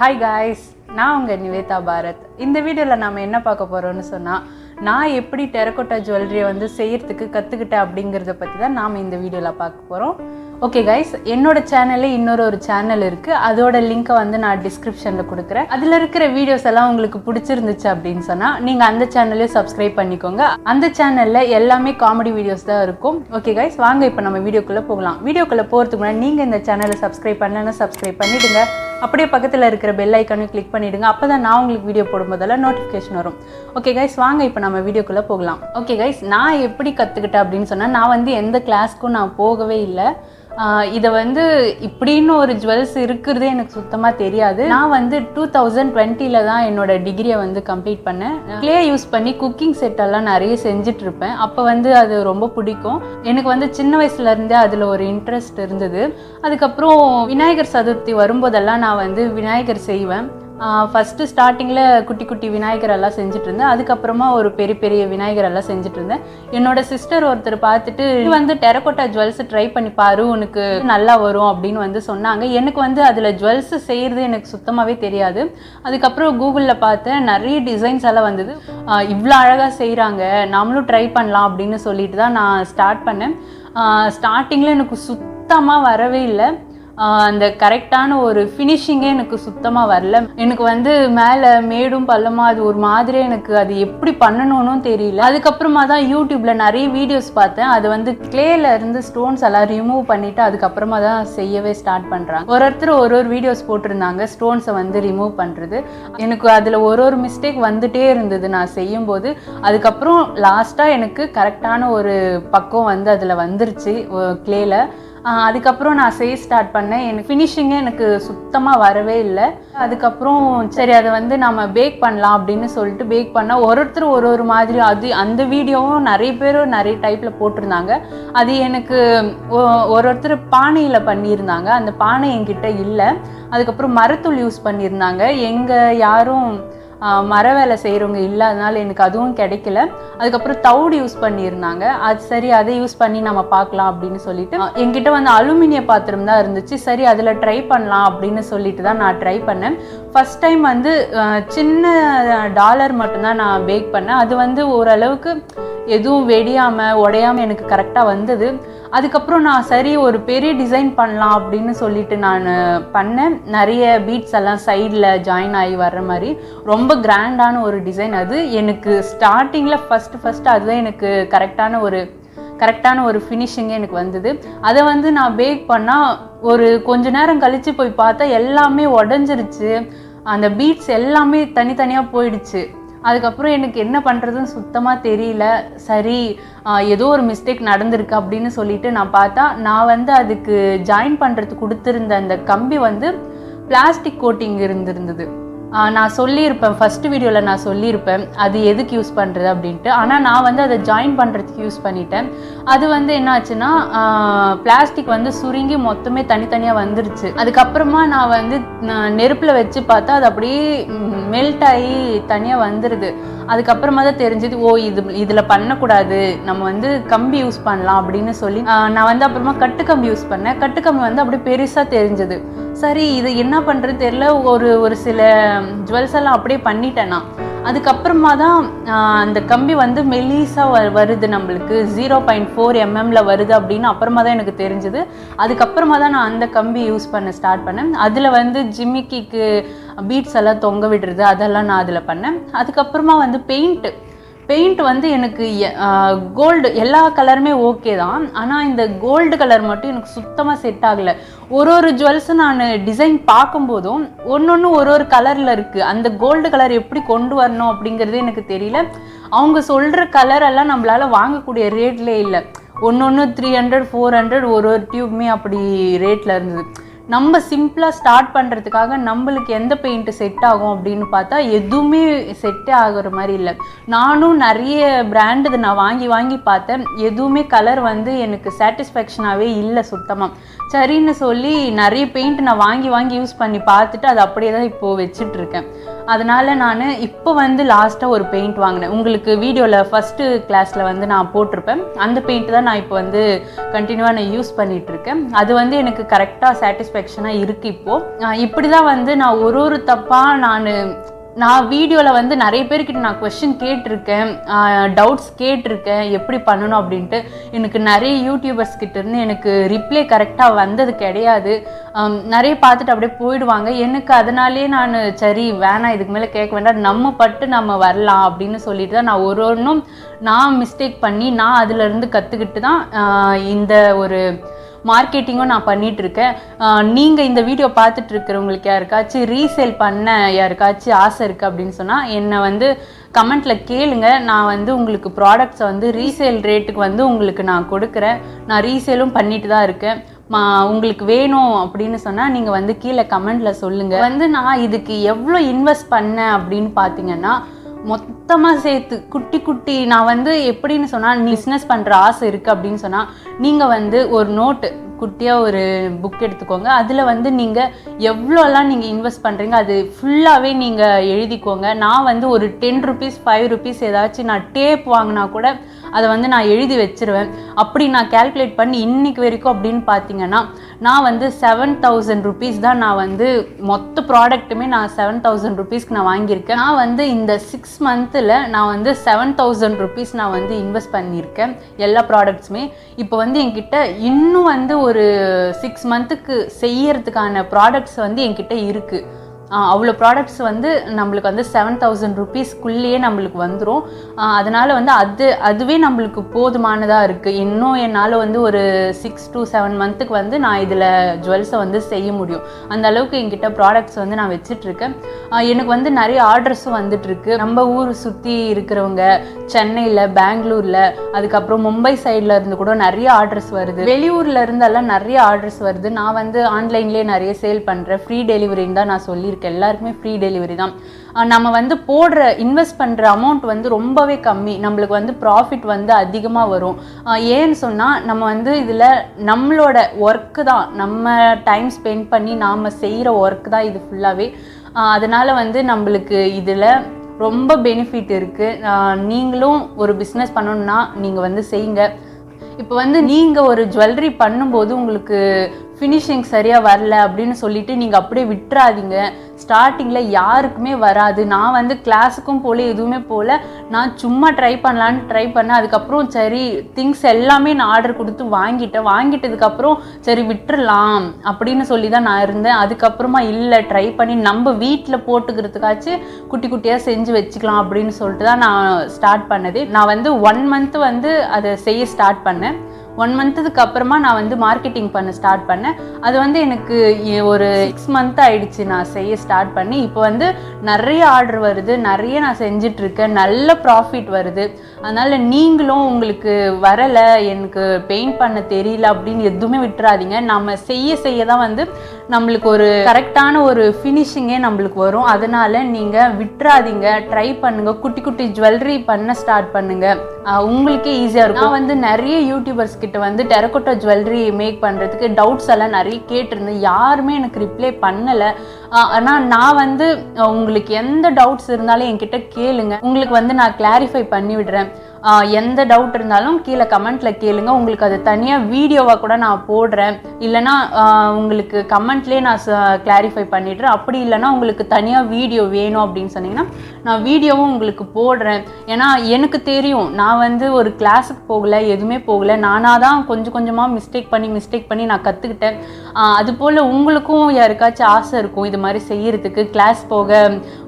Hi guys, நான் உங்க நிவேதா பாரத். இந்த வீடியோல நாம என்ன பார்க்க போறோம்னு சொன்னா நான் எப்படி டெரகோட்டா ஜுவல்லரியை வந்து செய்யறதுக்கு கத்துக்கிட்டேன் அப்படிங்கறத பத்தி தான் நாம இந்த வீடியோல பார்க்க போறோம். ஓகே गाइस, என்னோட சேனல்ல இன்னொரு சேனல் இருக்கு. அதோட லிங்கை வந்து நான் டிஸ்கிரிப்ஷன்ல கொடுக்கிறேன். அதுல இருக்கிற வீடியோஸ் எல்லாம் உங்களுக்கு பிடிச்சிருந்துச்சு அப்படின்னு சொன்னா நீங்க அந்த சேனலையும் சப்ஸ்கிரைப் பண்ணிக்கோங்க. அந்த சேனல்ல எல்லாமே காமெடி வீடியோஸ் தான் இருக்கும். ஓகே गाइस, வாங்க இப்போ நம்ம வீடியோக்குள்ள போகலாம். வீடியோக்குள்ள போறதுக்கு முன்னாடி நீங்க இந்த சேனலை சப்ஸ்கிரைப் பண்ணலன்னா சப்ஸ்கிரைப் பண்ணிடுங்க. அப்படியே பக்கத்துல இருக்கிற பெல் ஐகானையும் கிளிக் பண்ணிடுங்க. அப்பதான் நான் உங்களுக்கு வீடியோ போடும்போதெல்லாம் நோட்டிஃபிகேஷன் வரும். ஓகே गाइस, வாங்க இப்போ நம்ம வீடியோக்குள்ள போகலாம். ஓகே गाइस, நான் எப்படி கத்துக்கிட்டேன் அப்படின்னு சொன்னா நான் வந்து எந்த கிளாஸ்க்கும் நான் போகவே இல்லை. இதை வந்து இப்படின்னு ஒரு ஜுவல்ஸ் இருக்கிறதே எனக்கு சுத்தமாக தெரியாது. நான் வந்து 2020 தான் என்னோட டிகிரியை வந்து கம்ப்ளீட் பண்ணேன். கிளே யூஸ் பண்ணி குக்கிங் செட்டெல்லாம் நிறைய செஞ்சுட்டு இருப்பேன். அப்போ வந்து அது ரொம்ப பிடிக்கும். எனக்கு வந்து சின்ன வயசுலேருந்தே அதில் ஒரு இன்ட்ரெஸ்ட் இருந்தது. அதுக்கப்புறம் விநாயகர் சதுர்த்தி வரும்போதெல்லாம் நான் வந்து விநாயகர் செய்வேன். ஃபஸ்ட்டு ஸ்டார்டிங்கில் குட்டி குட்டி விநாயகர் எல்லாம் செஞ்சுட்டு இருந்தேன். அதுக்கப்புறமா ஒரு பெரிய பெரிய விநாயகர் எல்லாம் செஞ்சுட்டு இருந்தேன். என்னோட சிஸ்டர் ஒருத்தர் பார்த்துட்டு வந்து டெரகோட்டா ஜுவல்ஸ் ட்ரை பண்ணி பாரு, உனக்கு நல்லா வரும் அப்படின்னு வந்து சொன்னாங்க. எனக்கு வந்து அதில் ஜுவல்ஸ் செய்கிறது எனக்கு சுத்தமாகவே தெரியாது. அதுக்கப்புறம் கூகுளில் பார்த்தேன், நிறைய டிசைன்ஸ் எல்லாம் வந்தது. இவ்வளோ அழகாக செய்கிறாங்க, நம்மளும் ட்ரை பண்ணலாம் அப்படின்னு சொல்லிட்டு தான் நான் ஸ்டார்ட் பண்ணேன். ஸ்டார்டிங்கில் எனக்கு சுத்தமாக வரவே இல்லை. அந்த கரெக்டான ஒரு ஃபினிஷிங்கே எனக்கு சுத்தமாக வரல. எனக்கு வந்து மேலே மேடும் பள்ளமாக அது ஒரு மாதிரி எனக்கு அது எப்படி பண்ணணும்னு தெரியல. அதுக்கப்புறமா தான் யூடியூப்பில் நிறைய வீடியோஸ் பார்த்தேன். அது வந்து கிளேல இருந்து ஸ்டோன்ஸ் எல்லாம் ரிமூவ் பண்ணிவிட்டு அதுக்கப்புறமா தான் செய்யவே ஸ்டார்ட் பண்ணுறாங்க. ஒருத்தர் ஒரு வீடியோஸ் போட்டிருந்தாங்க ஸ்டோன்ஸை வந்து ரிமூவ் பண்ணுறது. எனக்கு அதில் ஒரு மிஸ்டேக் வந்துட்டே இருந்தது நான் செய்யும்போது. அதுக்கப்புறம் லாஸ்ட்டாக எனக்கு கரெக்டான ஒரு பக்கம் வந்து அதில் வந்துருச்சு கிளேல. அதுக்கப்புறம் நான் செய்ய ஸ்டார்ட் பண்ணேன். எனக்கு ஃபினிஷிங்கே எனக்கு சுத்தமாக வரவே இல்லை. அதுக்கப்புறம் சரி அதை வந்து நம்ம பேக் பண்ணலாம் அப்படின்னு சொல்லிட்டு பேக் பண்ணால் ஒருத்தர் ஒரு மாதிரி அது அந்த வீடியோவும் நிறைய பேர் நிறைய டைப்பில் போட்டிருந்தாங்க. அது எனக்கு ஒருத்தர் பானையில் பண்ணியிருந்தாங்க. அந்த பானை என்கிட்ட இல்லை. அதுக்கப்புறம் மரத்தூள் யூஸ் பண்ணியிருந்தாங்க. எங்கள் யாரும் மர வேலை செய்கிறவங்க இல்லை, அதனால எனக்கு அதுவும் கிடைக்கல. அதுக்கப்புறம் தவுடு யூஸ் பண்ணியிருந்தாங்க. அது சரி அதை யூஸ் பண்ணி நம்ம பார்க்கலாம் அப்படின்னு சொல்லிட்டு என்கிட்ட வந்து அலுமினிய பாத்திரம் தான் இருந்துச்சு. சரி அதில் ட்ரை பண்ணலாம் அப்படின்னு சொல்லிட்டு தான் நான் ட்ரை பண்ணேன். ஃபஸ்ட் டைம் வந்து சின்ன டாலர் மட்டும்தான் நான் பேக் பண்ணேன். அது வந்து ஓரளவுக்கு எதுவும் வெடியாமல் உடையாமல் எனக்கு கரெக்டாக வந்தது. அதுக்கப்புறம் நான் சரி ஒரு பெரிய டிசைன் பண்ணலாம் அப்படின்னு சொல்லிட்டு நான் பண்ணேன். நிறைய பீட்ஸ் எல்லாம் சைடில் ஜாயின் ஆகி வர்ற மாதிரி ரொம்ப கிராண்டான ஒரு டிசைன். அது எனக்கு ஸ்டார்டிங்கில் ஃபஸ்ட்டு அதுதான் எனக்கு கரெக்டான ஒரு ஃபினிஷிங்கே எனக்கு வந்தது. அதை வந்து நான் பேக் பண்ணால் ஒரு கொஞ்ச நேரம் கழித்து போய் பார்த்தா எல்லாமே உடஞ்சிருச்சு. அந்த பீட்ஸ் எல்லாமே தனித்தனியாக போயிடுச்சு. அதுக்கப்புறம் எனக்கு என்ன பண்ணுறதுன்னு சுத்தமாக தெரியல. சரி ஏதோ ஒரு மிஸ்டேக் நடந்திருக்கு அப்படின்னு சொல்லிட்டு நான் பார்த்தா நான் வந்து அதுக்கு ஜாயின் பண்ணுறதுக்கு கொடுத்துருந்த அந்த கம்பி வந்து பிளாஸ்டிக் கோட்டிங் இருந்திருந்தது. நான் சொல்லியிருப்பேன் ஃபஸ்ட்டு வீடியோவில் நான் சொல்லியிருப்பேன் அது எதுக்கு யூஸ் பண்ணுறது அப்படின்ட்டு. ஆனால் நான் வந்து அதை ஜாயின் பண்ணுறதுக்கு யூஸ் பண்ணிட்டேன். அது வந்து என்ன ஆச்சுன்னா பிளாஸ்டிக் வந்து சுருங்கி மொத்தமே தனித்தனியாக வந்துருச்சு. அதுக்கப்புறமா நான் வந்து நெருப்பில் வச்சு பார்த்தா அது அப்படியே மெல்ட் ஆகி தனியாக வந்துடுது. அதுக்கப்புறமா தான் தெரிஞ்சது, இதில் பண்ணக்கூடாது, நம்ம வந்து கம்பி யூஸ் பண்ணலாம் அப்படின்னு சொல்லி நான் வந்து அப்புறமா கட்டுக்கம்பி யூஸ் பண்ணேன். கட்டுக்கம்பி வந்து அப்படியே பெருசாக தெரிஞ்சது. சரி இது என்ன பண்ணுறது தெரியல. ஒரு சில ஜுவல்ஸ் எல்லாம் அப்படியே பண்ணிட்டேன் நான். அதுக்கப்புறமா தான் அந்த கம்பி வந்து மெலிசாக வருது, நம்மளுக்கு 0.4 mm வருது அப்படின்னு அப்புறமா தான் எனக்கு தெரிஞ்சுது. அதுக்கப்புறமா தான் நான் அந்த கம்பி யூஸ் பண்ண ஸ்டார்ட் பண்ணேன். அதில் வந்து ஜிமிக்கிக்கு பீட்ஸ் எல்லாம் தொங்க விடுறது அதெல்லாம் நான் அதில் பண்ணேன். அதுக்கப்புறமா வந்து பெயிண்ட் வந்து எனக்கு கோல்டு எல்லா கலருமே ஓகே தான். ஆனால் இந்த கோல்டு கலர் மட்டும் எனக்கு சுத்தமாக செட் ஆகலை. ஒரு ஜுவல்ஸும் நான் டிசைன் பார்க்கும்போதும் ஒன்று ஒரு கலரில் இருக்குது. அந்த கோல்டு கலர் எப்படி கொண்டு வரணும் அப்படிங்கிறது எனக்கு தெரியல. அவங்க சொல்கிற கலர் எல்லாம் நம்மளால் வாங்கக்கூடிய ரேட்லேயே இல்லை. ஒன்று 300 400 ஒரு டியூப்மே அப்படி ரேட்டில் இருந்தது. நம்ம சிம்பிளாக ஸ்டார்ட் பண்ணுறதுக்காக நம்மளுக்கு எந்த பெயிண்ட்டு செட் ஆகும் அப்படின்னு பார்த்தா எதுவுமே செட்டே ஆகிற மாதிரி இல்லை. நானும் நிறைய பிராண்டு நான் வாங்கி பார்த்தேன். எதுவுமே கலர் வந்து எனக்கு சாட்டிஸ்ஃபேக்ஷனாகவே இல்லை சுத்தமாக. சரின்னு சொல்லி நிறைய பெயிண்ட் நான் வாங்கி யூஸ் பண்ணி பார்த்துட்டு அது அப்படியே தான் இப்போது வச்சிட்ருக்கேன். அதனால் நான் இப்போ வந்து லாஸ்ட்டாக ஒரு பெயிண்ட் வாங்கினேன். உங்களுக்கு வீடியோவில் ஃபஸ்ட்டு கிளாஸில் வந்து நான் போட்டிருப்பேன். அந்த பெயிண்ட் தான் நான் இப்போ வந்து கண்டினியூவாக நான் யூஸ் பண்ணிகிட்ருக்கேன். அது வந்து எனக்கு கரெக்டாக சாட்டிஸ்ஃபேக்ஷனாக இருக்குது. இப்படி தான் வந்து நான் ஒரு தப்பாக நான் வீடியோவில் வந்து நிறைய பேர்கிட்ட நான் கொஸ்டின் கேட்டிருக்கேன், டவுட்ஸ் கேட்டிருக்கேன் எப்படி பண்ணணும் அப்படின்ட்டு. எனக்கு நிறைய யூடியூபர்ஸ் கிட்டேருந்து எனக்கு ரிப்ளை கரெக்டாக வந்தது கிடையாது. நிறைய பார்த்துட்டு அப்படியே போயிடுவாங்க. எனக்கு அதனாலே நான் சரி வேணாம், இதுக்கு மேலே கேட்க வேண்டாம், நம்ம வரலாம் அப்படின்னு சொல்லிட்டு தான் நான் ஒன்றும் நான் மிஸ்டேக் பண்ணி நான் அதிலேருந்து கற்றுக்கிட்டு தான் இந்த ஒரு மார்க்கெட்டிங்கும் நான் பண்ணிகிட்ருக்கேன். நீங்கள் இந்த வீடியோ பார்த்துட்டு இருக்கிறவங்களுக்கு யாருக்காச்சும் ரீசேல் பண்ண யாருக்காச்சும் ஆசை இருக்குது அப்படின்னு சொன்னால் என்னை வந்து கமெண்ட்டில் கேளுங்க. நான் வந்து உங்களுக்கு ப்ராடக்ட்ஸை வந்து ரீசேல் ரேட்டுக்கு வந்து உங்களுக்கு நான் கொடுக்குறேன். நான் ரீசேலும் பண்ணிட்டு தான் இருக்கேன். உங்களுக்கு வேணும் அப்படின்னு சொன்னால் நீங்கள் வந்து கீழே கமெண்ட்டில் சொல்லுங்கள். வந்து நான் இதுக்கு எவ்வளோ இன்வெஸ்ட் பண்ணேன் அப்படின்னு பார்த்தீங்கன்னா, மொத்தமாக சேர்த்து குட்டி நான் வந்து எப்படின்னு சொன்னால், பிஸ்னஸ் பண்ணுற ஆசை இருக்குது அப்படின்னு சொன்னால் நீங்கள் வந்து ஒரு நோட்டு குட்டியாக ஒரு புக் எடுத்துக்கோங்க. அதில் வந்து நீங்கள் எவ்வளோலாம் நீங்கள் இன்வெஸ்ட் பண்ணுறீங்க அது ஃபுல்லாகவே நீங்கள் எழுதிக்கோங்க. நான் வந்து ஒரு 10 ரூபீஸ் 5 ரூபீஸ் ஏதாச்சும் நான் டேப் வாங்கினா கூட அதை வந்து நான் எழுதி வச்சிருவேன். அப்படி நான் கேல்குலேட் பண்ணி இன்னைக்கு வரைக்கும் அப்படின்னு பார்த்தீங்கன்னா நான் வந்து 7000 ருபீஸ் தான் நான் வந்து மொத்த ப்ராடக்ட்டுமே நான் 7000 ருபீஸ்க்கு நான் வாங்கியிருக்கேன். நான் வந்து இந்த 6 மந்த்தில் நான் வந்து 7000 ருபீஸ் நான் வந்து இன்வெஸ்ட் பண்ணியிருக்கேன் எல்லா ப்ராடக்ட்ஸுமே. இப்போ வந்து என்கிட்ட இன்னும் வந்து ஒரு 6 மந்த்துக்கு செய்யறதுக்கான ப்ராடக்ட்ஸ் வந்து என்கிட்ட இருக்குது. அவ்வளோ ப்ராடக்ட்ஸ் வந்து நம்மளுக்கு வந்து 7000 ருபீஸ்க்குள்ளேயே நம்மளுக்கு வந்துடும். அதனால் வந்து அதுவே நம்மளுக்கு போதுமானதாக இருக்குது. இன்னும் என்னால் வந்து ஒரு 6 to 7 மந்த்துக்கு வந்து நான் இதில் ஜுவல்ஸை வந்து செய்ய முடியும். அந்த அளவுக்கு என்கிட்ட ப்ராடக்ட்ஸ் வந்து நான் வச்சிட்ருக்கேன். எனக்கு வந்து நிறைய ஆர்டர்ஸும் வந்துட்டுருக்கு. நம்ம ஊர் சுற்றி இருக்கிறவங்க சென்னையில், பெங்களூரில், அதுக்கப்புறம் மும்பை சைடில் இருந்து கூட நிறைய ஆர்டர்ஸ் வருது. வெளியூரில் இருந்தெல்லாம் நிறைய ஆர்டர்ஸ் வருது. நான் வந்து ஆன்லைன்லேயே நிறைய சேல் பண்ணுறேன். ஃப்ரீ டெலிவரின்னு தான் நான் சொல்லியிருக்கேன். எல்லாருக்குமே ஃப்ரீ டெலிவரி தான். நம்ம வந்து இன்வெஸ்ட் பண்ணுற அமௌண்ட் வந்து ரொம்பவே கம்மி. நம்மளுக்கு வந்து ப்ராஃபிட் வந்து அதிகமாக வரும். ஏன்னு சொன்னால் நம்ம வந்து இதில் நம்மளோட ஒர்க்கு தான், நம்ம டைம் ஸ்பெண்ட் பண்ணி நாம் செய்கிற ஒர்க் தான் இது ஃபுல்லாகவே. அதனால் வந்து நம்மளுக்கு இதில் ரொம்ப பெனிஃபிட் இருக்குது. நீங்களும் ஒரு பிஸ்னஸ் பண்ணணுன்னா நீங்கள் வந்து செய்யுங்க. இப்போ வந்து நீங்கள் ஒரு ஜுவல்லரி பண்ணும்போது உங்களுக்கு ஃபினிஷிங் சரியாக வரல அப்படின்னு சொல்லிட்டு நீங்கள் அப்படியே விட்டுறாதீங்க. ஸ்டார்டிங்கில் யாருக்குமே வராது. நான் வந்து கிளாஸுக்கும் போல எதுவுமே போல் நான் சும்மா ட்ரை பண்ணேன். அதுக்கப்புறம் சரி திங்ஸ் எல்லாமே நான் ஆர்டர் கொடுத்து வாங்கிட்டதுக்கப்புறம் சரி விட்டுறலாம் அப்படின்னு சொல்லி தான் நான் இருந்தேன். அதுக்கப்புறமா இல்லை, ட்ரை பண்ணி நம்ம வீட்டில் போட்டுக்கிறதுக்காச்சும் குட்டியாக செஞ்சு வச்சுக்கலாம் அப்படின்னு சொல்லிட்டு தான் நான் ஸ்டார்ட் பண்ணது. நான் வந்து 1 மந்த் வந்து அதை செய்ய ஸ்டார்ட் பண்ணேன். 1 மந்த்துக்கு அப்புறமா நான் வந்து மார்க்கெட்டிங் பண்ண ஸ்டார்ட் பண்ணேன். அது வந்து எனக்கு ஒரு 6 மந்த் ஆயிடுச்சு நான் செய்ய ஸ்டார்ட் பண்ணி. இப்போ வந்து நிறைய ஆர்டர் வருது, நிறைய நான் செஞ்சிட்ருக்கேன், நல்ல ப்ராஃபிட் வருது. அதனால் நீங்களும் உங்களுக்கு வரலை, எனக்கு பெயிண்ட் பண்ண தெரியல அப்படின்னு எதுவுமே விட்டுறாதீங்க. நம்ம செய்ய தான் வந்து நம்மளுக்கு ஒரு கரெக்டான ஒரு ஃபினிஷிங்கே நம்மளுக்கு வரும். அதனால் நீங்கள் விட்டுறாதீங்க, ட்ரை பண்ணுங்கள். குட்டி ஜுவல்லரி பண்ண ஸ்டார்ட் பண்ணுங்கள், உங்களுக்கே ஈஸியாக இருக்கும். நான் வந்து நிறைய யூடியூபர்ஸ் கிட்ட வந்து டெரகோட்டா ஜுவல்லரி மேக் பண்ணுறதுக்கு டவுட்ஸ் எல்லாம் நிறைய கேட்டிருந்தேன். யாருமே எனக்கு ரிப்ளை பண்ணலை. ஆனால் நான் வந்து உங்களுக்கு எந்த டவுட்ஸ் இருந்தாலும் என்கிட்ட கேளுங்க, உங்களுக்கு வந்து நான் கிளாரிஃபை பண்ணி விடுறேன். எந்த டவுட் இருந்தாலும் கீழே கமெண்ட்டில் கேளுங்க. உங்களுக்கு அது தனியாக வீடியோவாக கூட நான் போடுறேன். இல்லைனா உங்களுக்கு கமெண்ட்லேயே நான் கிளாரிஃபை பண்ணிடுறேன். அப்படி இல்லைனா உங்களுக்கு தனியாக வீடியோ வேணும் அப்படின்னு சொன்னீங்கன்னா நான் வீடியோவும் உங்களுக்கு போடுறேன். ஏன்னா எனக்கு தெரியும், நான் வந்து ஒரு கிளாஸுக்கு போகலை, எதுவுமே போகலை. நானாக தான் கொஞ்சமாக மிஸ்டேக் பண்ணி நான் கற்றுக்கிட்டேன். அதுபோல் உங்களுக்கும் யாருக்காச்சும் ஆசை இருக்கும் இது மாதிரி செய்யறதுக்கு, கிளாஸ் போக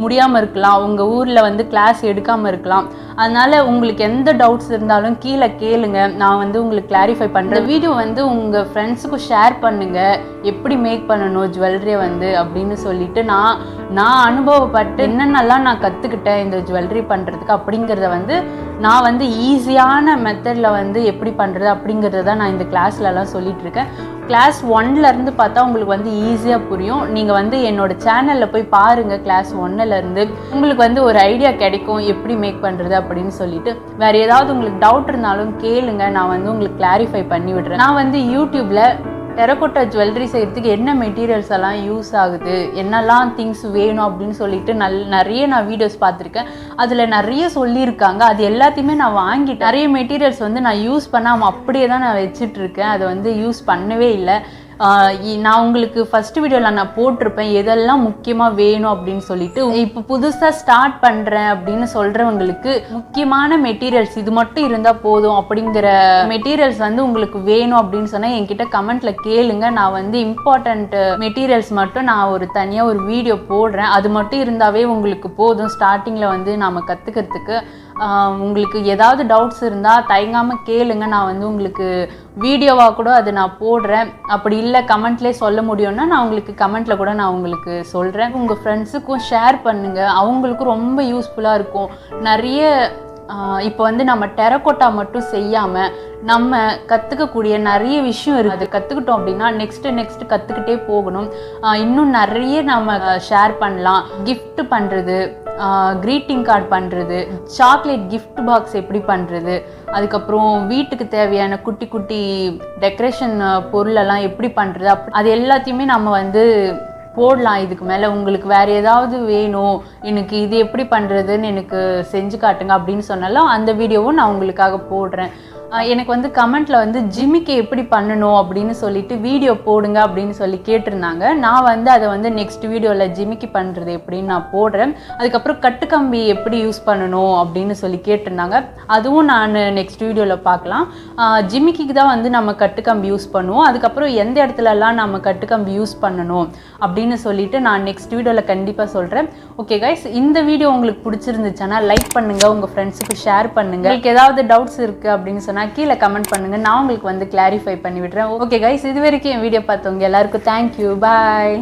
முடியாமல் இருக்கலாம், உங்கள் ஊரில் வந்து கிளாஸ் எடுக்காமல் இருக்கலாம். அதனால் உங்களுக்கு எந்த டவுட்ஸ் இருந்தாலும் கீழே கேளுங்க, நான் வந்து உங்களுக்கு கிளாரிஃபை பண்ணுறேன். வீடியோ வந்து உங்கள் ஃப்ரெண்ட்ஸுக்கும் ஷேர் பண்ணுங்கள், எப்படி மேக் பண்ணணும் ஜுவல்லரியை வந்து அப்படின்னு சொல்லிட்டு நான் அனுபவப்பட்டு என்னென்னலாம் நான் கற்றுக்கிட்டேன் இந்த ஜுவல்லரி பண்ணுறதுக்கு அப்படிங்கிறத வந்து நான் வந்து ஈஸியான மெத்தடில் வந்து எப்படி பண்ணுறது அப்படிங்கிறத தான் நான் இந்த கிளாஸ்லலாம் சொல்லிகிட்ருக்கேன். கிளாஸ் 1லேருந்து பார்த்தா உங்களுக்கு வந்து ஈஸியாக புரியும். நீங்கள் வந்து என்னோடய சேனலில் போய் பாருங்கள். கிளாஸ் 1லேருந்து உங்களுக்கு வந்து ஒரு ஐடியா கிடைக்கும் எப்படி மேக் பண்ணுறது அப்படின்னு சொல்லிட்டு. வேறு ஏதாவது உங்களுக்கு டவுட் இருந்தாலும் கேளுங்க, நான் வந்து உங்களுக்கு கிளாரிஃபை பண்ணி விடுறேன். நான் வந்து யூடியூப்பில் டெரகோட்டா ஜுவல்லரி செய்கிறதுக்கு என்ன மெட்டீரியல்ஸ் எல்லாம் யூஸ் ஆகுது, என்னெல்லாம் திங்ஸ் வேணும் அப்படின்னு சொல்லிட்டு நிறைய நான் வீடியோஸ் பார்த்துருக்கேன். அதில் நிறைய சொல்லியிருக்காங்க. அது எல்லாத்தையுமே நான் வாங்கிட்டு நிறைய மெட்டீரியல்ஸ் வந்து நான் யூஸ் பண்ணாமல் அப்படியே தான் நான் வச்சிட்ருக்கேன். அதை வந்து யூஸ் பண்ணவே இல்லை. நான் உங்களுக்கு ஃபஸ்ட்டு வீடியோவில் நான் போட்டிருப்பேன் எதெல்லாம் முக்கியமாக வேணும் அப்படின்னு சொல்லிட்டு. இப்போ புதுசாக ஸ்டார்ட் பண்ணுறேன் அப்படின்னு சொல்கிறவங்களுக்கு முக்கியமான மெட்டீரியல்ஸ் இது மட்டும் இருந்தால் போதும் அப்படிங்கிற மெட்டீரியல்ஸ் வந்து உங்களுக்கு வேணும் அப்படின்னு சொன்னால் என்கிட்ட கமெண்ட்டில் கேளுங்க. நான் வந்து இம்பார்ட்டண்ட் மெட்டீரியல்ஸ் மட்டும் நான் ஒரு தனியாக ஒரு வீடியோ போடுறேன். அது மட்டும் இருந்தாவே உங்களுக்கு போதும் ஸ்டார்டிங்கில் வந்து நாம் கற்றுக்கிறதுக்கு. உங்களுக்கு ஏதாவது டவுட்ஸ் இருந்தால் தயங்காமல் கேளுங்க. நான் வந்து உங்களுக்கு வீடியோவாக கூட அது நான் போடுறேன். அப்படி இல்லை கமெண்ட்லேயே சொல்ல முடியும்னா நான் உங்களுக்கு கமெண்ட்டில் கூட நான் உங்களுக்கு சொல்கிறேன். உங்கள் ஃப்ரெண்ட்ஸுக்கும் ஷேர் பண்ணுங்கள், அவங்களுக்கும் ரொம்ப யூஸ்ஃபுல்லாக இருக்கும். நிறைய இப்போ வந்து நம்ம டெரகோட்டா மட்டும் செய்யாமல் நம்ம கற்றுக்கக்கூடிய நிறைய விஷயம் இருக்குது. அது கற்றுக்கிட்டோம் அப்படின்னா நெக்ஸ்ட்டு கற்றுக்கிட்டே போகணும். இன்னும் நிறைய நம்ம ஷேர் பண்ணலாம். கிஃப்ட் பண்ணுறது, க்ரீட்டிங் கார்டு பண்ணுறது, சாக்லேட் கிஃப்ட் பாக்ஸ் எப்படி பண்ணுறது, அதுக்கப்புறம் வீட்டுக்கு தேவையான குட்டி குட்டி டெக்கரேஷன் பொருளெல்லாம் எப்படி பண்ணுறது, அது எல்லாத்தையுமே நம்ம வந்து போடலாம். இதுக்கு மேலே உங்களுக்கு வேறு ஏதாவது வேணும், எனக்கு இது எப்படி பண்ணுறதுன்னு எனக்கு செஞ்சு காட்டுங்க அப்படின்னு சொன்னாலும் அந்த வீடியோவும் நான் உங்களுக்காக போடுறேன். எனக்கு வந்து கமெண்ட்டில் வந்து ஜிமிக்கி எப்படி பண்ணணும் அப்படின்னு சொல்லிட்டு வீடியோ போடுங்க அப்படின்னு சொல்லி கேட்டிருந்தாங்க. நான் வந்து அதை வந்து நெக்ஸ்ட் வீடியோவில் ஜிமிக்கி பண்ணுறது எப்படின்னு நான் போடுறேன். அதுக்கப்புறம் கட்டுக்கம்பி எப்படி யூஸ் பண்ணணும் அப்படின்னு சொல்லி கேட்டிருந்தாங்க. அதுவும் நான் நெக்ஸ்ட் வீடியோவில் பார்க்கலாம். ஜிமிக்கிக்கு தான் வந்து நம்ம கட்டுக்கம்பி யூஸ் பண்ணுவோம். அதுக்கப்புறம் எந்த இடத்துலலாம் நம்ம கட்டுக்கம்பி யூஸ் பண்ணணும் அப்படின்னு சொல்லிட்டு நான் நெக்ஸ்ட் வீடியோவில் கண்டிப்பாக சொல்கிறேன். ஓகே கைஸ், இந்த வீடியோ உங்களுக்கு பிடிச்சிருந்துச்சுன்னா லைக் பண்ணுங்கள், உங்கள் ஃப்ரெண்ட்ஸுக்கு ஷேர் பண்ணுங்கள். உங்களுக்கு ஏதாவது டவுட்ஸ் இருக்குது அப்படின்னு சொன்னால் கீழே கமெண்ட் பண்ணுங்கள், நான் உங்களுக்கு வந்து கிளாரிஃபை பண்ணி விடுறேன். ஓகே கைஸ், இது வரைக்கும் என் வீடியோ பார்த்தவங்க எல்லாருக்கும் தேங்க்யூ, பாய்.